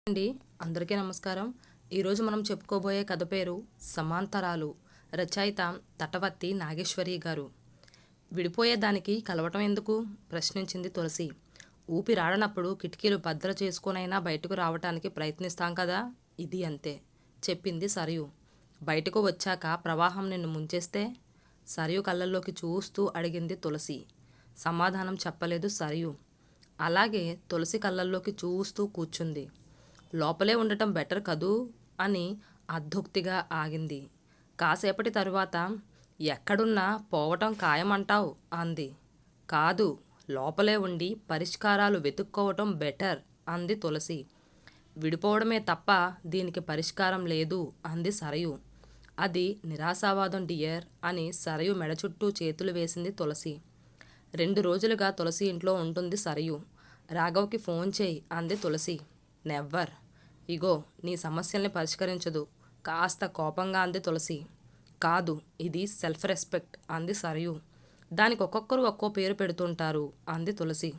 అండి అందరికీ నమస్కారం. ఈరోజు మనం చెప్పుకోబోయే కథ పేరు సమాంతరాలు. రచయిత తటవర్తి నాగేశ్వరి గారు. విడిపోయేదానికి కలవటం ఎందుకు ప్రశ్నించింది తులసి. ఊపిరాడనప్పుడు కిటికీలు భద్ర చేసుకునైనా బయటకు రావటానికి ప్రయత్నిస్తాం కదా, ఇది అంతే చెప్పింది సరియు. బయటకు వచ్చాక ప్రవాహం నిన్ను ముంచేస్తే సరియు కళ్ళల్లోకి చూస్తూ అడిగింది తులసి. సమాధానం చెప్పలేదు సరియు. అలాగే తులసి కళ్ళల్లోకి చూస్తూ కూర్చుంది. లోపలే ఉండటం బెటర్ కదూ అని అర్ధోక్తిగా ఆగింది. కాసేపటి తరువాత ఎక్కడున్నా పోవటం ఖాయమంటావ్ అంది. కాదు, లోపలే ఉండి పరిష్కారాలు వెతుక్కోవటం బెటర్ అంది తులసి. విడిపోవడమే తప్ప దీనికి పరిష్కారం లేదు అంది సరయు. అది నిరాశావాదం డియర్ అని సరయు మెడ చుట్టూ చేతులు వేసింది తులసి. 2 రోజులుగా తులసి ఇంట్లో ఉంటుంది సరయు. రాఘవ్కి ఫోన్ చేయి అంది తులసి. నెవ్వర్. ఇగో నీ సమస్యల్ని పరిష్కరించదు కాస్త కోపంగా అంది తులసి. కాదు, ఇది సెల్ఫ్ రెస్పెక్ట్ అంది సరయు. దానికి ఒక్కొక్కరు ఒక్కో పేరు పెడుతుంటారు అంది తులసి.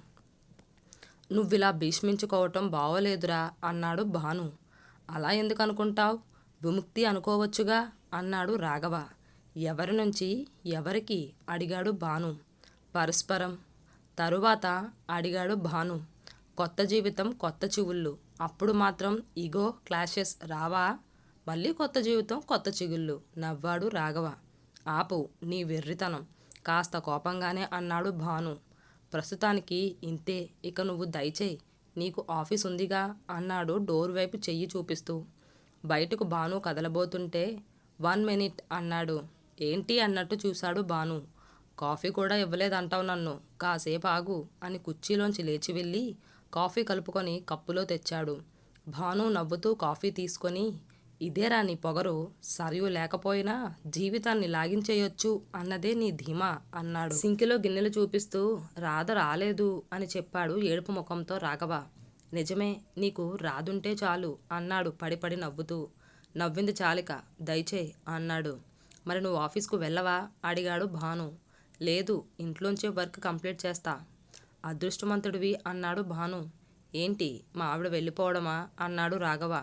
నువ్విలా భీష్మించుకోవటం బావలేదురా అన్నాడు భాను. అలా ఎందుకు అనుకుంటావ్? విముక్తి అనుకోవచ్చుగా అన్నాడు రాఘవ. ఎవరి నుంచి ఎవరికి అడిగాడు భాను. పరస్పరం. తరువాత అడిగాడు భాను. కొత్త జీవితం కొత్త చివుళ్ళు, అప్పుడు మాత్రం ఈగో క్లాషెస్ రావా? మళ్ళీ కొత్త జీవితం కొత్త చిగుళ్ళు నవ్వాడు రాఘవ. ఆపు నీ వెర్రితనం కాస్త కోపంగానే అన్నాడు భాను. ప్రస్తుతానికి ఇంతే, ఇక నువ్వు దయచేయి, నీకు ఆఫీస్ ఉందిగా అన్నాడు డోర్ వైపు చెయ్యి చూపిస్తూ. బయటకు భాను కదలబోతుంటే 1 మినిట్ అన్నాడు. ఏంటి అన్నట్టు చూశాడు భాను. కాఫీ కూడా ఇవ్వలేదంటావు నన్ను, కాసేపు ఆగు అని కుర్చీలోంచి లేచి వెళ్ళి కాఫీ కలుపుకొని కప్పులో తెచ్చాడు. భాను నవ్వుతూ కాఫీ తీసుకొని, ఇదేరా నీ పొగరు, సరియు లేకపోయినా జీవితాన్ని లాగించేయొచ్చు అన్నదే నీ ధీమా అన్నాడు సింకిలో గిన్నెలు చూపిస్తూ. రాధ రాలేదు అని చెప్పాడు ఏడుపు ముఖంతో రాఘవ. నిజమే, నీకు రాదుంటే చాలు అన్నాడు పడి నవ్వుతూ. నవ్వింది చాలిక, దయచేయి అన్నాడు. మరి నువ్వు ఆఫీస్కు వెళ్ళవా అడిగాడు భాను. లేదు, ఇంట్లోంచే వర్క్ కంప్లీట్ చేస్తా. అదృష్టవంతుడివి అన్నాడు భాను. ఏంటి మా ఆవిడ వెళ్ళిపోవడమా అన్నాడు రాఘవ.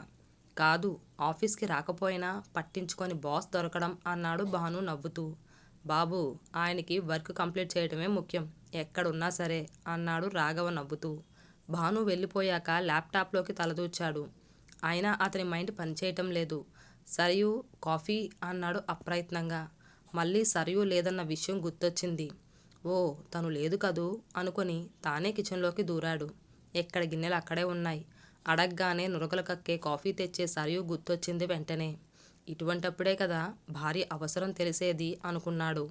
కాదు, ఆఫీస్కి రాకపోయినా పట్టించుకొని బాస్ దొరకడం అన్నాడు భాను నవ్వుతూ. బాబు, ఆయనకి వర్క్ కంప్లీట్ చేయడమే ముఖ్యం, ఎక్కడున్నా సరే అన్నాడు రాఘవ నవ్వుతూ. భాను వెళ్ళిపోయాక ల్యాప్టాప్లోకి తలదూర్చాడు. అయినా అతని మైండ్ పనిచేయటం లేదు. సరియు కాఫీ అన్నాడు అప్రయత్నంగా. మళ్ళీ సరియు లేదన్న విషయం గుర్తొచ్చింది. ఓ, తను లేదు కదూ అనుకొని తానే కిచెన్లోకి దూరాడు. ఎక్కడ గిన్నెలు అక్కడే ఉన్నాయి. అడగ్గానే నురగలు కక్కే కాఫీ తెచ్చే సరియు గుర్తొచ్చింది వెంటనే. ఇటువంటప్పుడే కదా భార్య అవసరం తెలిసేది అనుకున్నాడు.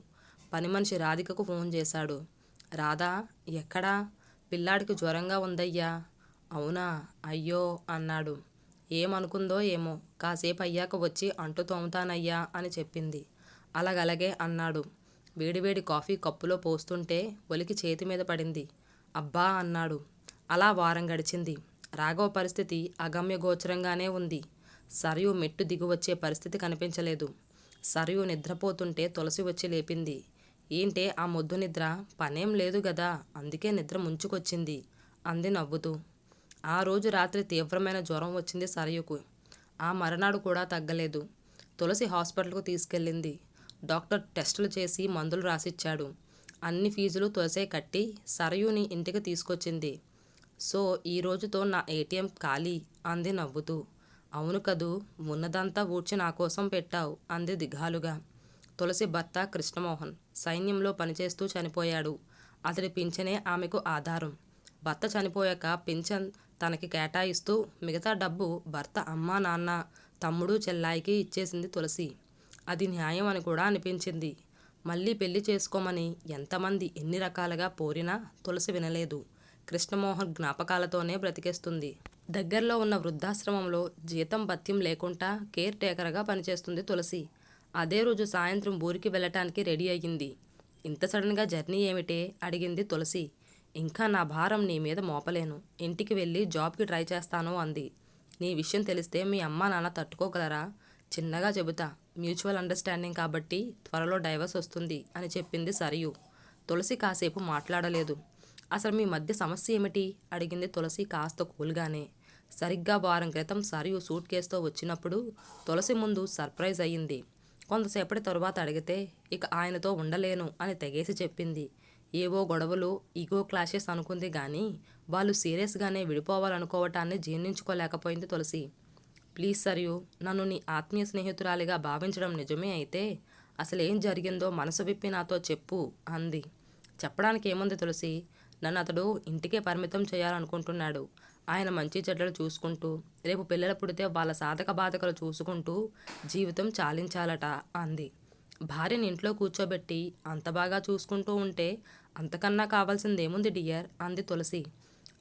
పని మనిషి రాధికకు ఫోన్ చేశాడు. రాధా ఎక్కడా? పిల్లాడికి జ్వరంగా ఉందయ్యా. అవునా, అయ్యో అన్నాడు. ఏమనుకుందో ఏమో, కాసేపు అయ్యాక వచ్చి అంటు తోముతానయ్యా అని చెప్పింది. అలాగలగే అన్నాడు. వేడివేడి కాఫీ కప్పులో పోస్తుంటే ఒలికి చేతి మీద పడింది. అబ్బా అన్నాడు. అలా వారం గడిచింది. రాఘవ పరిస్థితి అగమ్యగోచరంగానే ఉంది. సరియు మెట్టు దిగువచ్చే పరిస్థితి కనిపించలేదు. సరియు నిద్రపోతుంటే తులసి వచ్చి లేపింది. ఏంటే ఆ మొద్దు నిద్ర, పనేం లేదు గదా, అందుకే నిద్ర ముంచుకొచ్చింది అంది నవ్వుతూ. ఆ రోజు రాత్రి తీవ్రమైన జ్వరం వచ్చింది సరయుకు. ఆ మరునాడు కూడా తగ్గలేదు. తులసి హాస్పిటల్కు తీసుకెళ్ళింది. డాక్టర్ టెస్టులు చేసి మందులు రాసిచ్చాడు. అన్ని ఫీజులు తులసే కట్టి సరయుని ఇంటికి తీసుకొచ్చింది. సో ఈ రోజుతో నా ఏటీఎం ఖాళీ అంది నవ్వుతూ. అవును కదూ, ఉన్నదంతా ఊడ్చి నా కోసం పెట్టావు అంది దిగాలుగా. తులసి భర్త కృష్ణమోహన్ సైన్యంలో పనిచేస్తూ చనిపోయాడు. అతడి పింఛనే ఆమెకు ఆధారం. భర్త చనిపోయాక పింఛన్ తనకి కేటాయిస్తూ మిగతా డబ్బు భర్త అమ్మా నాన్న తమ్ముడు చెల్లాయికి ఇచ్చేసింది తులసి. అది న్యాయం అని కూడా అనిపించింది. మళ్ళీ పెళ్లి చేసుకోమని ఎంతమంది ఎన్ని రకాలుగా పోరినా తులసి వినలేదు. కృష్ణమోహన్ జ్ఞాపకాలతోనే బ్రతికేస్తుంది. దగ్గరలో ఉన్న వృద్ధాశ్రమంలో జీతం భత్యం లేకుండా కేర్ టేకర్గా పనిచేస్తుంది తులసి. అదే రోజు సాయంత్రం ఊరికి వెళ్ళటానికి రెడీ అయ్యింది. ఇంత సడన్గా జర్నీ ఏమిటే అడిగింది తులసి. ఇంకా నా భారం నీ మీద మోపలేను, ఇంటికి వెళ్ళి జాబ్కి ట్రై చేస్తాను అంది. నీ విషయం తెలిస్తే మీ అమ్మా నాన్న తట్టుకోగలరా? చిన్నగా చెబుతా, మ్యూచువల్ అండర్స్టాండింగ్ కాబట్టి త్వరలో డైవర్స్ వస్తుంది అని చెప్పింది సరియు. తులసి కాసేపు మాట్లాడలేదు. అసలు మీ మధ్య సమస్య ఏమిటి అడిగింది తులసి కాస్త కూల్గానే. సరిగ్గా వారం క్రితం సరియు సూట్ కేసుతో వచ్చినప్పుడు తులసి ముందు సర్ప్రైజ్ అయ్యింది. కొంతసేపటి తరువాత అడిగితే ఇక ఆయనతో ఉండలేను అని తెగేసి చెప్పింది. ఏవో గొడవలు, ఈగో క్లాషెస్ అనుకుంది గాని వాళ్ళు సీరియస్గానే విడిపోవాలనుకోవటాన్ని జీర్ణించుకోలేకపోయింది తులసి. ప్లీజ్ సరియు, నన్ను నీ ఆత్మీయ స్నేహితురాలిగా భావించడం నిజమే అయితే అసలేం జరిగిందో మనసు విప్పి నాతో చెప్పు అంది. చెప్పడానికి ఏముంది తులసి, నన్ను అతడు ఇంటికే పరిమితం చేయాలనుకుంటున్నాడు. ఆయన మంచి చెడ్డలు చూసుకుంటూ రేపు పిల్లలు పుడితే వాళ్ళ సాధక బాధకలు చూసుకుంటూ జీవితం చాలించాలట అంది. భార్యని ఇంట్లో కూర్చోబెట్టి అంత బాగా చూసుకుంటూ ఉంటే అంతకన్నా కావాల్సిందేముంది డియర్ అంది తులసి.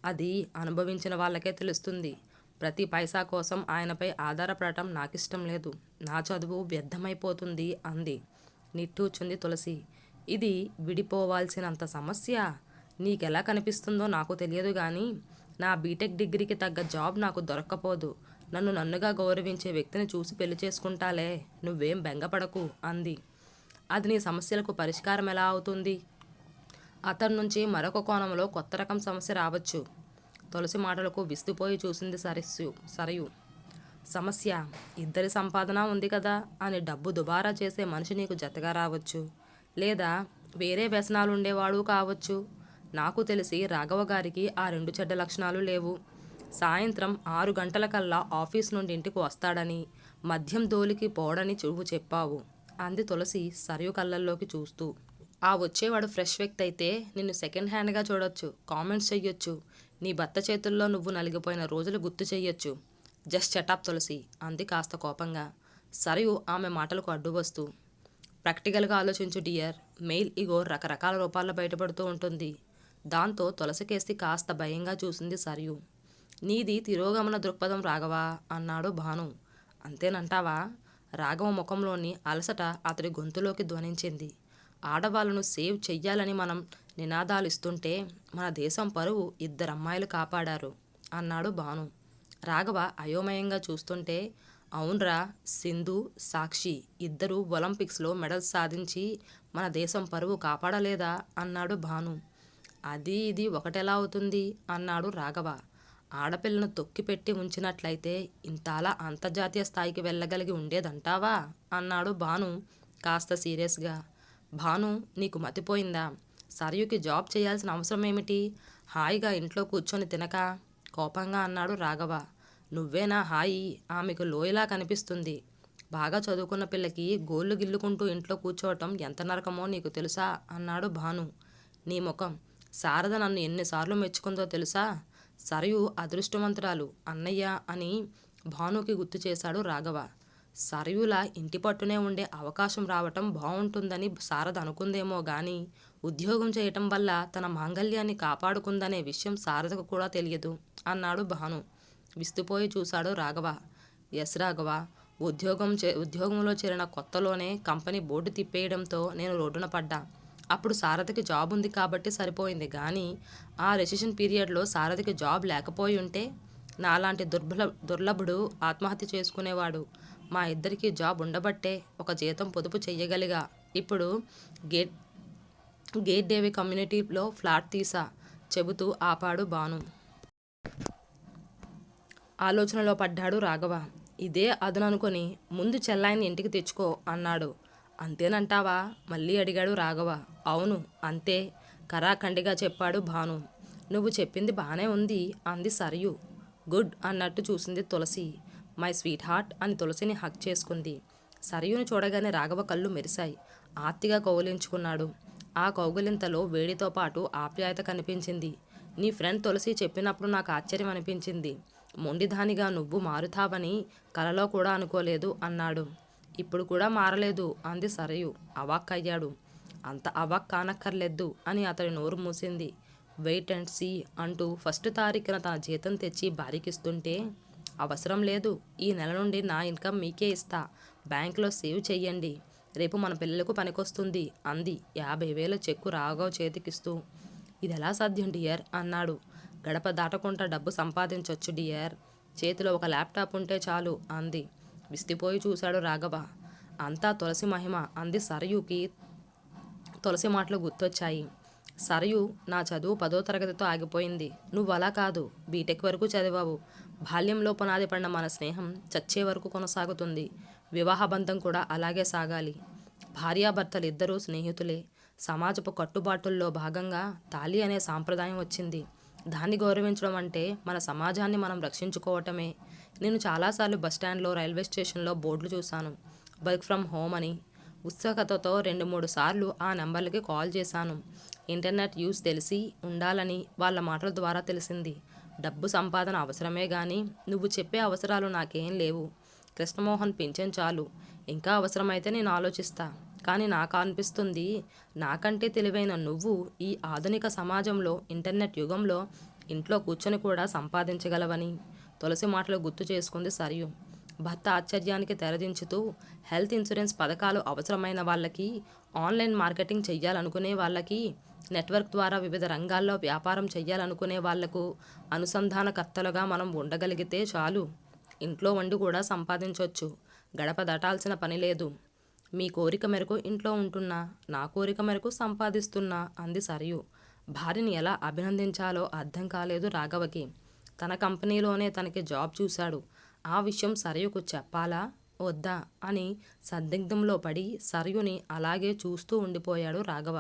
అది అనుభవించిన వాళ్ళకే తెలుస్తుంది. ప్రతి పైసా కోసం ఆయనపై ఆధారపడటం నాకిష్టం లేదు. నా చదువు వ్యర్థమైపోతుంది అంది. నిట్టూర్చుంది తులసి. ఇది విడిపోవాల్సినంత సమస్య నీకెలా కనిపిస్తుందో నాకు తెలియదు కానీ నా బీటెక్ డిగ్రీకి తగ్గ జాబ్ నాకు దొరక్కపోదు. నన్నుగా గౌరవించే వ్యక్తిని చూసి పెళ్లి చేసుకుంటాలే, నువ్వేం బెంగపడకు అంది. అది నీ సమస్యలకు పరిష్కారం ఎలా అవుతుంది? అతని నుంచి మరొక కోణంలో కొత్త రకం సమస్య రావచ్చు. తులసి మాటలకు విస్తుపోయి చూసింది సరయు. సమస్య ఇద్దరి సంపాదన ఉంది కదా అని డబ్బు దుబారా చేసే మనిషి నీకు జతగా రావచ్చు. లేదా వేరే వ్యసనాలు ఉండేవాడు కావచ్చు. నాకు తెలిసి రాఘవ గారికి ఆ 2 చెడ్డ లక్షణాలు లేవు. సాయంత్రం 6 గంటలకల్లా ఆఫీస్ నుండి ఇంటికి వస్తాడని, మద్యం దోలికి పోడని నువ్వు చెప్పావు అంది తులసి సరియు కళ్ళల్లోకి చూస్తూ. ఆ వచ్చేవాడు ఫ్రెష్ వ్యక్తి అయితే నిన్ను సెకండ్ హ్యాండ్గా చూడొచ్చు, కామెంట్స్ చెయ్యొచ్చు, నీ భర్త చేతుల్లో నువ్వు నలిగిపోయిన రోజులు గుర్తు చెయ్యొచ్చు. జస్ట్ షటప్ తులసి అంది కాస్త కోపంగా. సరియు ఆమె మాటలకు అడ్డు వస్తూ. ప్రాక్టికల్గా ఆలోచించు డియర్. మెయిల్ ఇగో రకరకాల రూపాల్లో బయటపడుతూ ఉంటుంది. దాంతో తులసికేసి కాస్త భయంగా చూసింది సరియు. నీది తిరోగమన దృక్పథం రాఘవా అన్నాడు భాను. అంతేనంటావా? రాఘవ ముఖంలోని అలసట అతడి గొంతులోకి ధ్వనించింది. ఆడవాళ్ళను సేవ్ చెయ్యాలని మనం నినాదాలిస్తుంటే మన దేశం పరువు 2 అమ్మాయిలు కాపాడారు అన్నాడు భాను. రాఘవ అయోమయంగా చూస్తుంటే అవునరా, సింధు, సాక్షి ఇద్దరు ఒలింపిక్స్లో మెడల్స్ సాధించి మన దేశం పరువు కాపాడలేదా అన్నాడు భాను. అది ఇది ఒకటెలా అవుతుంది అన్నాడు రాఘవ. ఆడపిల్లను తొక్కిపెట్టి ఉంచినట్లయితే ఇంతలా అంతర్జాతీయ స్థాయికి వెళ్ళగలిగి ఉండేదంటావా అన్నాడు భాను కాస్త సీరియస్గా. భాను, నీకు మతిపోయిందా? సరయుకి జాబ్ చేయాల్సిన అవసరం ఏమిటి? హాయిగా ఇంట్లో కూర్చొని తినక కోపంగా అన్నాడు రాఘవ. నువ్వేనా హాయి? ఆమెకు లోయలా కనిపిస్తుంది. బాగా చదువుకున్న పిల్లకి గోళ్ళు గిల్లుకుంటూ ఇంట్లో కూర్చోవటం ఎంత నరకమో నీకు తెలుసా అన్నాడు భాను. నీ ముఖం. శారద నన్ను ఎన్నిసార్లు మెచ్చుకుందో తెలుసా? సరయు అదృష్టవంతురాలు అన్నయ్య అని భానుకి గుర్తు చేశాడు రాఘవ. సరయులా ఇంటి పట్టునే ఉండే అవకాశం రావటం బాగుంటుందని శారద అనుకుందేమో గాని ఉద్యోగం చేయటం వల్ల తన మాంగల్యాన్ని కాపాడుకుందనే విషయం శారదకు కూడా తెలియదు అన్నాడు భాను. విస్తుపోయి చూశాడు రాఘవ. ఎస్ రాఘవ, ఉద్యోగంలో చేరిన కొత్తలోనే కంపెనీ బోర్డు తిప్పేయడంతో నేను రోడ్డున పడ్డా. అప్పుడు శారదకి జాబ్ ఉంది కాబట్టి సరిపోయింది కానీ ఆ రెసిషన్ పీరియడ్లో శారదకి జాబ్ లేకపోయి ఉంటే నాలాంటి దుర్లభుడు ఆత్మహత్య చేసుకునేవాడు. మా ఇద్దరికి జాబ్ ఉండబట్టే ఒక జీతం పొదుపు చెయ్యగలిగా. ఇప్పుడు గేట్ డేవి కమ్యూనిటీలో ఫ్లాట్ తీసా చెబుతూ ఆపాడు భాను. ఆలోచనలో పడ్డాడు రాఘవ. ఇదే అదననుకొని ముందు చెల్లాయిని ఇంటికి తెచ్చుకో అన్నాడు. అంతేనంటావా మళ్ళీ అడిగాడు రాఘవ. అవును అంతే కరాఖండిగా చెప్పాడు భాను. నువ్వు చెప్పింది బానే ఉంది అంది సరయు. గుడ్ అన్నట్టు చూసింది తులసి. మై స్వీట్ హార్ట్ అని తులసిని హక్ చేసుకుంది. సరయుని చూడగానే రాఘవ కళ్ళు మెరిశాయి. ఆర్తిగా కౌగిలించుకున్నాడు. ఆ కౌగిలింతలో వేడితో పాటు ఆప్యాయత కనిపించింది. నీ ఫ్రెండ్ తులసి చెప్పినప్పుడు నాకు ఆశ్చర్యం అనిపించింది. మొండిదానిగా నువ్వు మారుతావని కలలో కూడా అనుకోలేదు అన్నాడు. ఇప్పుడు కూడా మారలేదు అంది సరయు. అవాక్కయ్యాడు. అంత అవాక్ కానక్కర్లేదు అని అతడి నోరు మూసింది. వెయిట్ అండ్ సీ అంటూ ఫస్ట్ తారీఖున తన జీతం తెచ్చి భార్యకిస్తుంటే అవసరం లేదు, ఈ నెల నుండి నా ఇన్కమ్ మీకే ఇస్తా, బ్యాంకులో సేవ్ చెయ్యండి, రేపు మన పిల్లలకు పనికొస్తుంది అంది 50,000 చెక్కు రాఘవ్ చేతికిస్తూ. ఇదెలా సాధ్యం డియర్ అన్నాడు. గడప దాటకుండా డబ్బు సంపాదించొచ్చు డియర్, చేతిలో ఒక ల్యాప్టాప్ ఉంటే చాలు అంది. విస్తుపోయి చూశాడు రాఘవ. అంతా తులసి మహిమ అంది సరయుకి. తులసి మాటలు గుర్తొచ్చాయి. సరయు, నా చదువు 10వ తరగతితో ఆగిపోయింది. నువ్వు అలా కాదు, బీటెక్ వరకు చదివావు. బాల్యంలో పునాది పడిన మన స్నేహం చచ్చే వరకు కొనసాగుతుంది. వివాహ బంధం కూడా అలాగే సాగాలి. భార్యాభర్తలు ఇద్దరూ స్నేహితులే. సమాజపు కట్టుబాటుల్లో భాగంగా తాళి అనే సాంప్రదాయం వచ్చింది. దాన్ని గౌరవించడం అంటే మన సమాజాన్ని మనం రక్షించుకోవటమే. నేను చాలాసార్లు బస్టాండ్లో, రైల్వే స్టేషన్లో బోర్డులు చూశాను. వర్క్ ఫ్రమ్ హోమ్ అని. ఉత్సుకతతో 2-3 సార్లు ఆ నెంబర్లకి కాల్ చేశాను. ఇంటర్నెట్ యూస్ తెలిసి ఉండాలని వాళ్ళ మాటల ద్వారా తెలిసింది. డబ్బు సంపాదన అవసరమే గాని నువ్వు చెప్పే అవసరాలు నాకేం లేవు. కృష్ణమోహన్ పింఛన్ చాలు. ఇంకా అవసరమైతే నేను ఆలోచిస్తా. కానీ నాకు అనిపిస్తుంది, నాకంటే తెలివైన నువ్వు ఈ ఆధునిక సమాజంలో, ఇంటర్నెట్ యుగంలో ఇంట్లో కూర్చొని కూడా సంపాదించగలవని. తులసి మాటలు గుర్తు చేసుకుంది సరియు. భర్త ఆశ్చర్యానికి తెరదించుతూ, హెల్త్ ఇన్సూరెన్స్ పథకాలు అవసరమైన వాళ్ళకి, ఆన్లైన్ మార్కెటింగ్ చెయ్యాలనుకునే వాళ్ళకి, నెట్వర్క్ ద్వారా వివిధ రంగాల్లో వ్యాపారం చెయ్యాలనుకునే వాళ్లకు అనుసంధానకర్తలుగా మనం ఉండగలిగితే చాలు. ఇంట్లో వండి కూడా సంపాదించొచ్చు. గడప దాటాల్సిన పని లేదు. మీ కోరిక మేరకు ఇంట్లో ఉంటున్నా, నా కోరిక మేరకు సంపాదిస్తున్నా అంది సరియు. భార్యని ఎలా అభినందించాలో అర్థం కాలేదు రాఘవకి. తన కంపెనీలోనే తనకి జాబ్ చూశాడు. ఆ విషయం సరయుకు చెప్పాలా వద్దా అని సందిగ్ధంలో పడి సరయుని అలాగే చూస్తూ ఉండిపోయాడు రాఘవ.